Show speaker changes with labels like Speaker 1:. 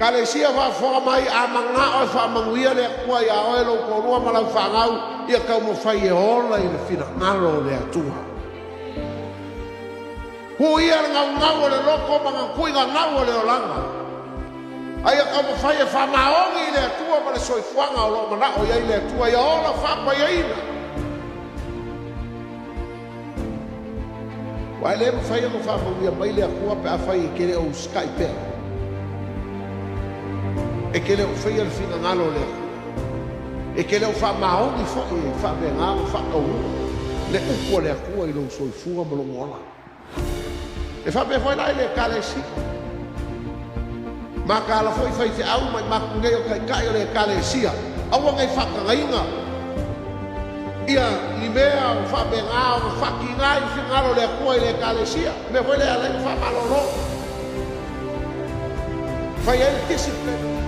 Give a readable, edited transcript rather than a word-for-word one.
Speaker 1: Kalesia wa fo mai a manga o fa manguia le kwa ya o lo ko ro ma la fa ngau ia ka mo fa ye ola i le fina ngalo le atua ko ia ngau ngau le loko manga kui ngau le olanga ai ka mo fa ye fa maongi le atua ma le soifuanga o lo mana o ia le atua ia ola fa pa ia ina wa le mo fa ye mo fa manguia mai le akua pe a fa ye kere o Skype e ke le o fai al fina ngalo le e ke le o fa maongi fa e fa venga o fa o le upo le akua i lo soifua mo lo ngola e fa be foi la le kalesi ma ka la foi fai te au mai ma ku ngai o kai o le kalesia au ngai fa ka ngainga ia i mea o fa venga o fa ki ngai fina ngalo le akua i le kalesia me foi le ala fa malolo fai el discipline